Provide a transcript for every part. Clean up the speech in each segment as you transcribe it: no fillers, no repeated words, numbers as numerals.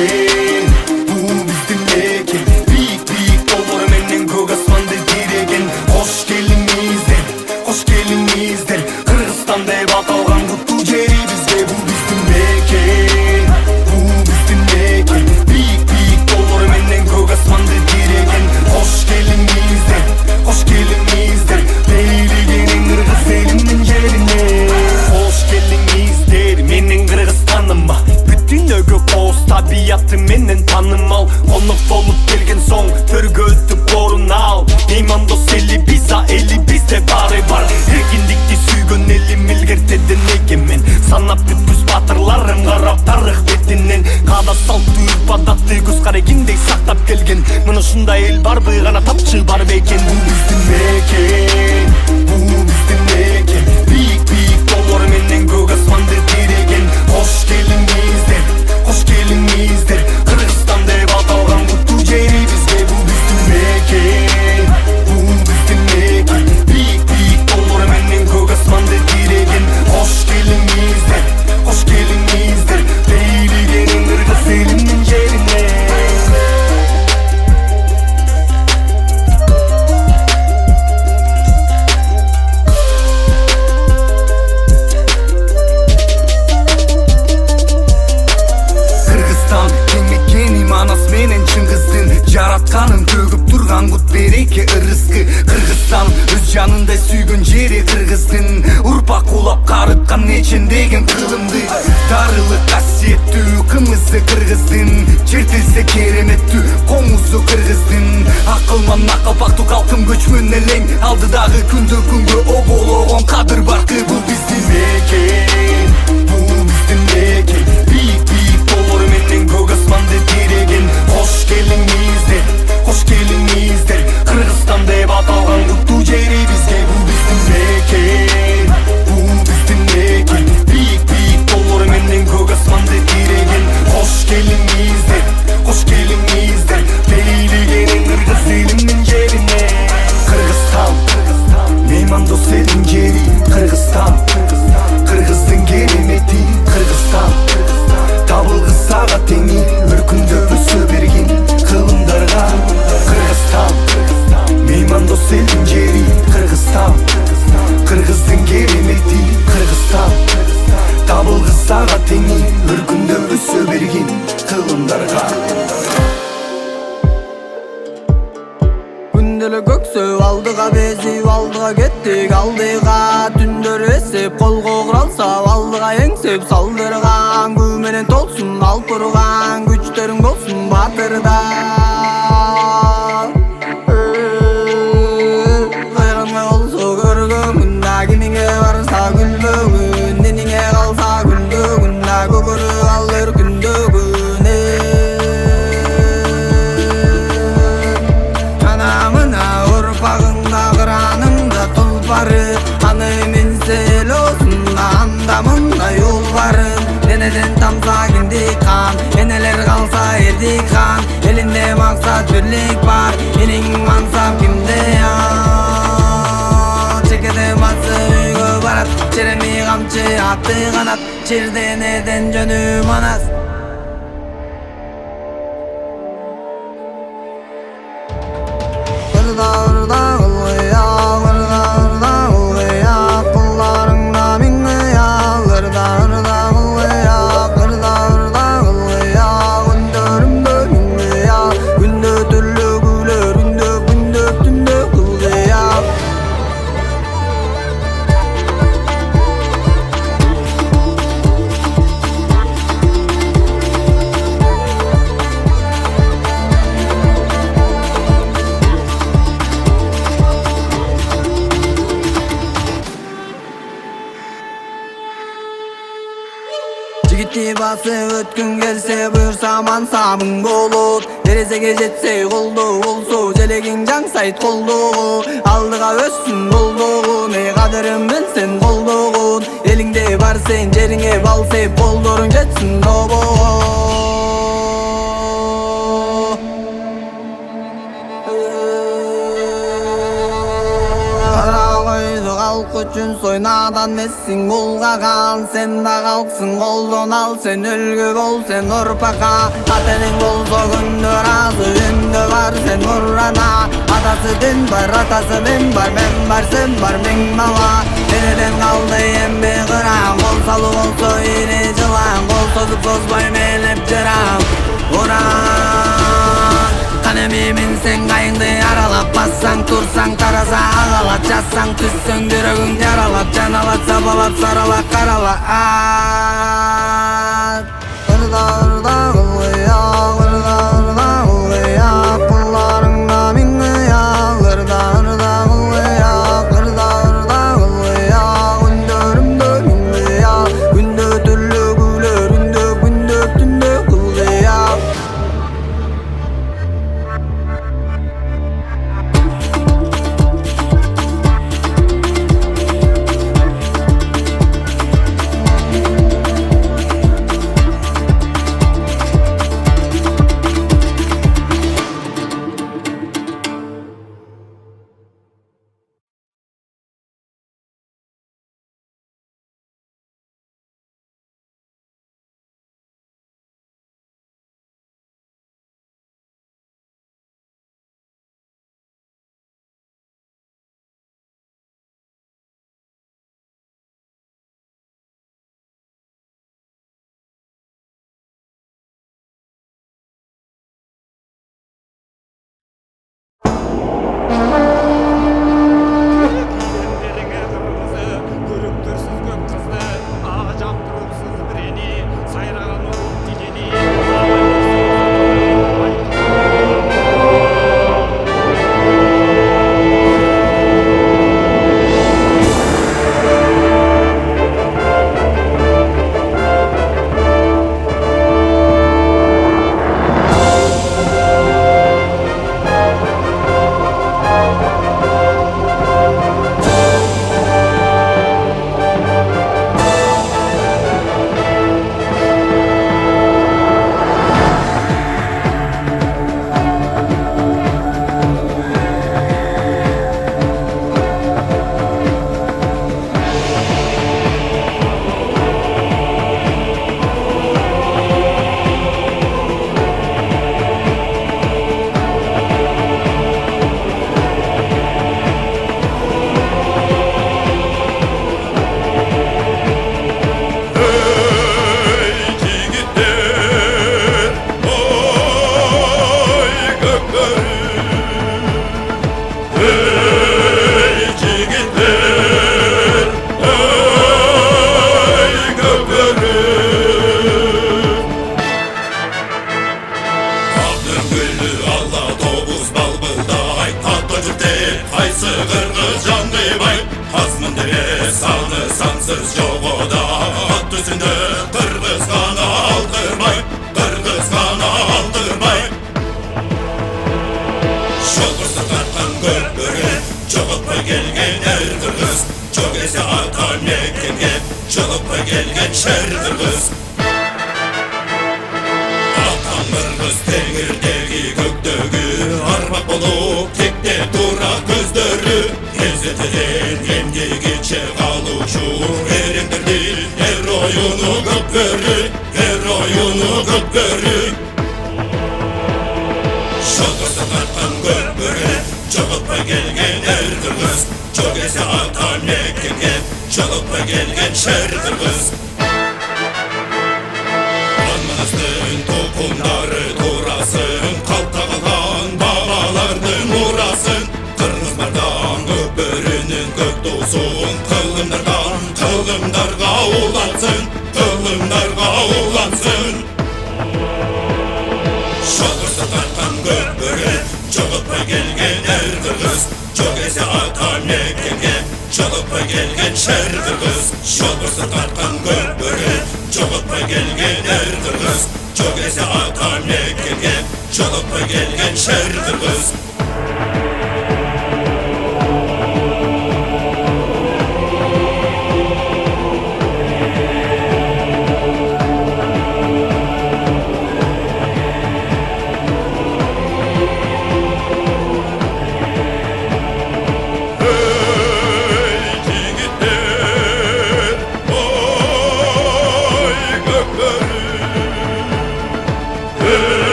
мекен, бул биздин мекен. Бийик тоолор менен көк асманды тиреген. Кош келиңиздер, Кыргызстан деп аталган куттуу жери бизге. Бул биздин мекен, бийик тоолор менен көк асманды тиреген. Кош келиңиздер, бийлигенин кыргыз элимдин жерине. Кош келиңиздер менен Кыргызстаныма, бүтүнөгө кооз табияты менен таанымал. Конок болуп келген соң төргө өтүп орун ал. Меймандос эли биз, эли бизде баары бар. Эркиндикти сүйгөн элим илгертеден эгемен. Санап бүткүз батырларым карап тарых бетинен. Када салттуу үрп-адатты көз карегиндей сактап келген. Мына ушундай эл барбы, гана тапчы бар бекен. Бул биздин мекен, бийик тоолор менен көк асманды тиреген. Кош келиңиздер, Кыргызстан деп аталган куттуу жери бизге. Бул биздин мекен, бийик тоолор менен көк асманды тиреген. Кош келиңиздер, бийлигенин кыргыз элимдин жерине. Манас менен Чыңгыздын жаратканын төгүп турган кут береке ырыскы. Кыргызстан өз жанындай сүйгөн жери кыргыздын. Урпак улап карыткан нечендеген кылымды. Дарылык касиеттүү кымызы кыргыздын. Чертилсе кереметтүү комузу кыргыздын. Акылман акылпактуу калкым көчмөн элең. Алдыдагы күндө обологон кадыр баркы. Бул биздин мекен, бийик тоолор менен көк асманды тиреген. Кош келиңиздер, Кыргызстан деп аталган куттуу жери бизге. Бул биздин мекен, бийик тоолор менен көк асманды тиреген. Кош келиңиздер, бийлигенин кыргыз элимдин жерине. Кыргызстан, меймандос элдин жери. Кыргызстан, кыргыздын керемети. Кыргызстан, табылгысага теңи, өркүндө өсө берген кылымдарга. Кыргызстан, меймандос элдин жери. Кыргызстан, кыргыздын керемети. Кыргызстан, табылгысага теңи, өркүндө өсө берген кылымдарга. Күнделе көксөп алдыга безип, алдыга кеттик алдыга. Түндөр эсеп колго курал сап, алдыга эңсеп салдырган. Күн менен толсун алпырган, күчтөрүң болсун батырда. Кайрылмай болсо көргөн күндө, кимиңе барса күлбөгүн, нениңе калса күлдөгүн. Көгөрү ал өркүндөгүн. Кыраныңда тұлпары, аны менсе лосында, андамында юл барын. Денеден тамса кимдик қан, энелер қалса ердик хан. Элинде мақсат бірлік бар, менің мансап кимде чекеде басы үйгө барат. Череми камчы атты канат, черденеден жөнү манас. Жигитти басы өткүн келсе, буюрса мансабың болот. Терезеге жетсе колдоо болсо, желегиң жаңсайт колдогу. Алдыга өссүн болдогу, не кадырын билсен колдогун. Элиңде бар сен жериңе бал сеп, болдоруң жетсин тобого. Кара койду калкы үчүн сойнадан эссиң булгаган. Сен да калксың колдон ал, сен үлгү бол сен урпакка. Ата энең болсо күндө разы, үндө бар сен урана. Атасы дин бар, атасы мен бар сен бар миң бала. Энеден калды эмби кырам, кол салуу болсо ири жылан. Кол созуп созбой мелеп жырам, уран. Кане миңсең кайыңды аралап, бассаң турсаң тараза агалап, жазсаң түссөң жүрөгүң жаралап, жаналат сабалап саралап карала. Ырда ырда кылгыяк, ырда ырда кылгыяк, кулларыңда миң ыяк. Ырда ырда кылгыяк, ырда ырда кылгыяк, үндөрүмдө миң ыяк. Күндө түрлү күлөр, күндө түндө кылгыяк.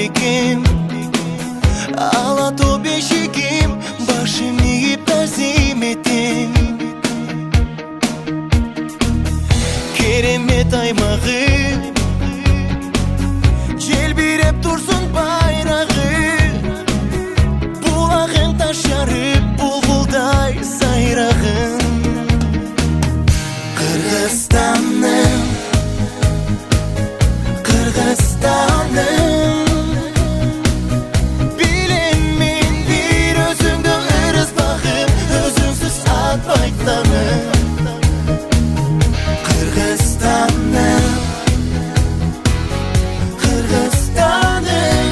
бекем, алато бешигим, башым ийип тазим этем. Керемет аймагы, желбиреп турсун байрагы, булагың ташарып булбулдай сайрагын. Кыргызстаным, Кыргызстаным, билем мен бир өзүңдү ырыс багып, өзүңсүз атпай таңым. Кыргызстаным, Кыргызстаным,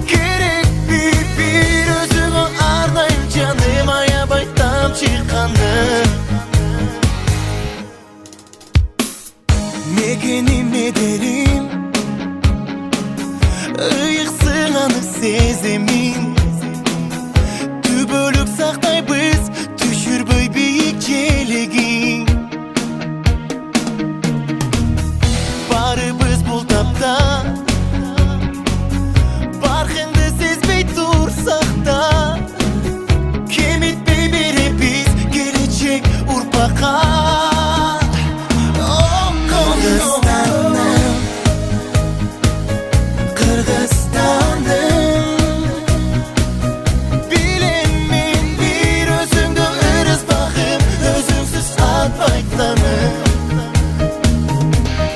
керек бир өзүңө ардайым жаным, аябай тамчы каным. Мекеним медерим, ыйыксың аны сеземин, түбөлүк сактайбыз, түшүрбөй бийик желегин. Барыбыз бул тапта, баркыңды сезбей турсак да, кемитпей беребиз келечек урпакка. Кыргызстаным, Кыргызстаным, билем мен бир өзүңдү ырыс багып, өзүңсүз атпай таңым.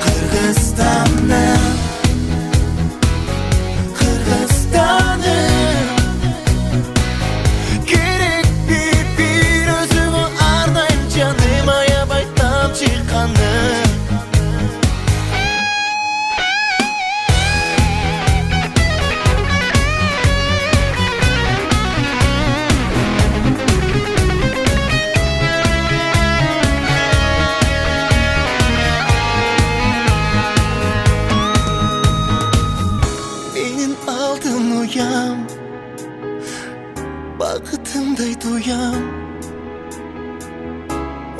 Кыргызстаным, Кыргызстаным, керек бир өзүңө ардайым жаным, аябай тамчы каным. Менин алтын уям, бакытымдай туям,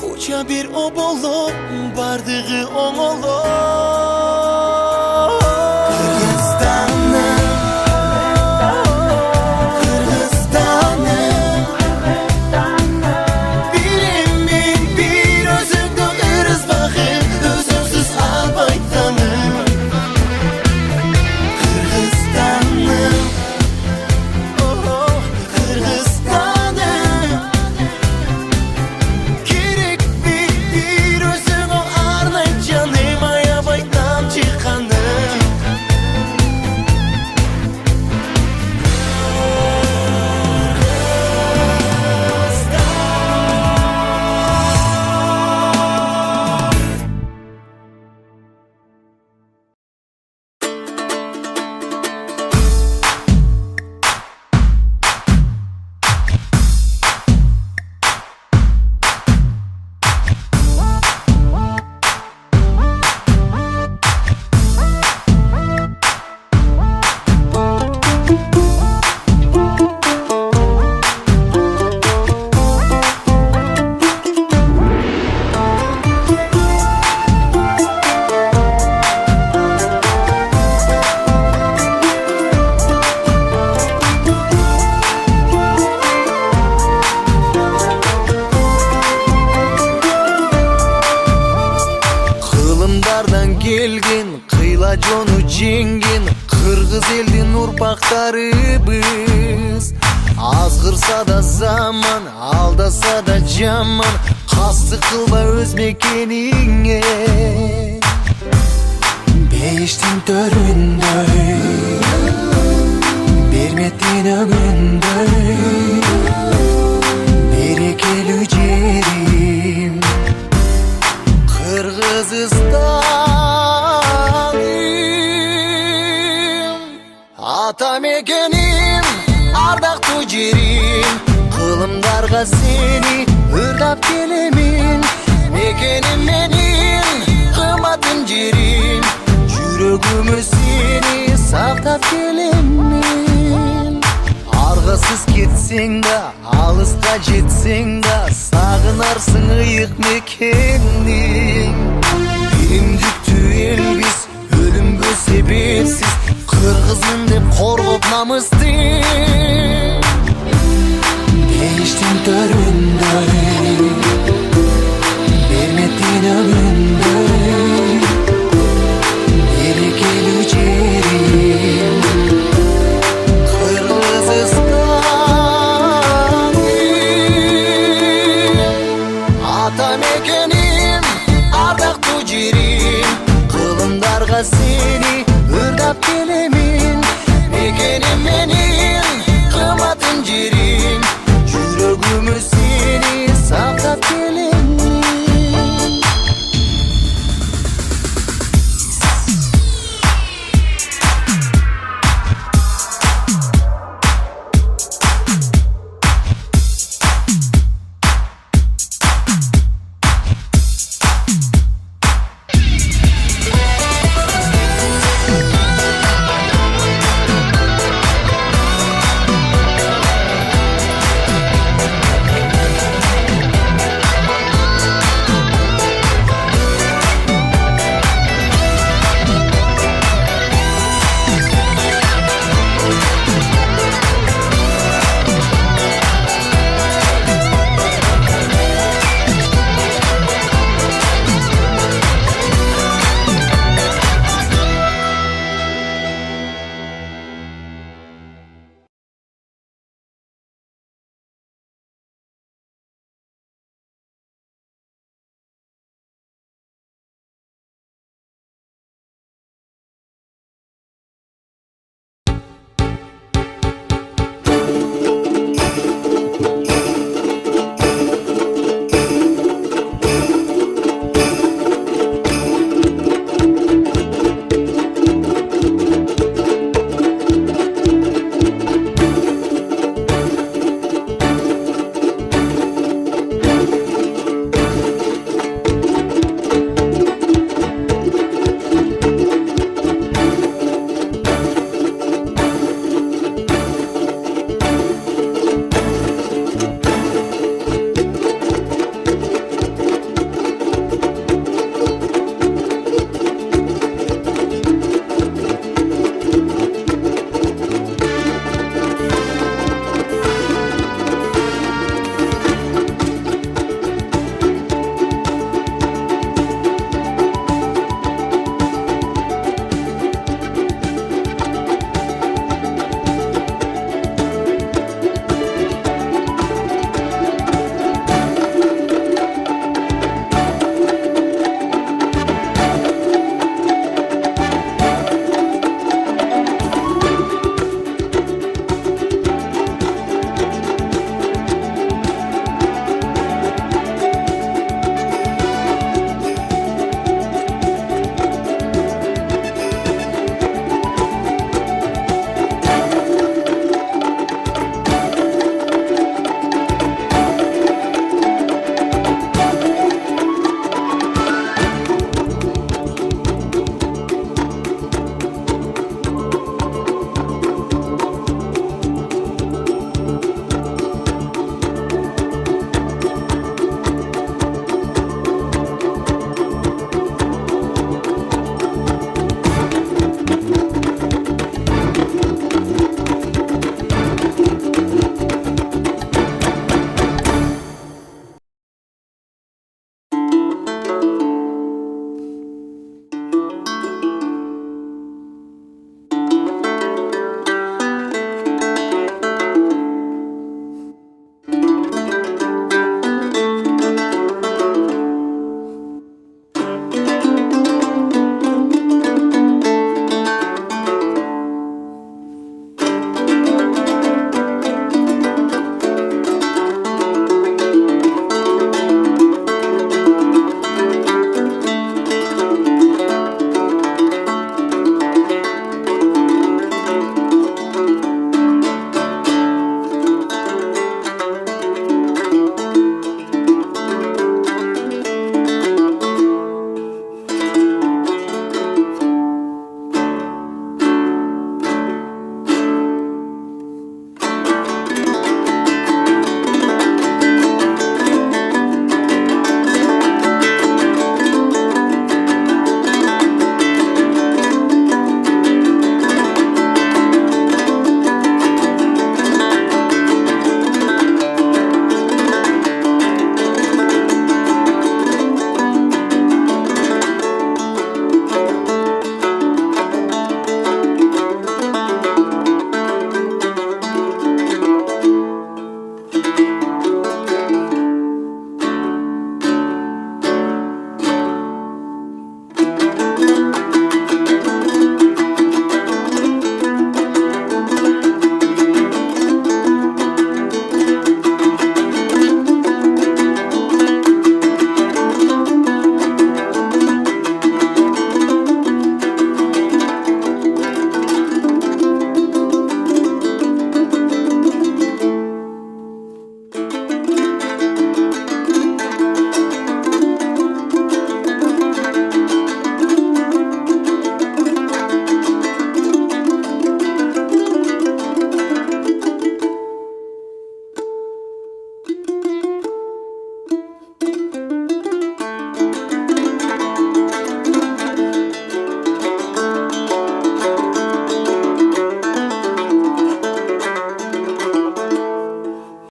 уча бир оболоп, бардыгы оңолоп. Кыргызстаным, Кыргызстаным, билем мен бир өзүңдү ырыс багып, өзүңсүз албай таңым. Кыргызстаным, Кыргызстаным, керек бир өзүңө ардайым жаным, аябай тамчы каным. Кылымдардан келген, кыйла жону жеңген, кыргыз элдин урпактарыбыз. Азгырса да заман, алдаса да жаман, кастык кылба өз мекениңе. Бейиштин төрүндөй, берметтин өгүндөй, берекелүү жерим Кыргызстаным, ата мекеним, ардактуу жерим, кылымдарга сени ырдап келемин. Мекеним менин, кымбатым жерим, жүрөгүмө сени сактап келемин. Аргасыз кетсең да, алыска жетсең да, сагынарсың ыйык мекениң. Имдиктүү элбиз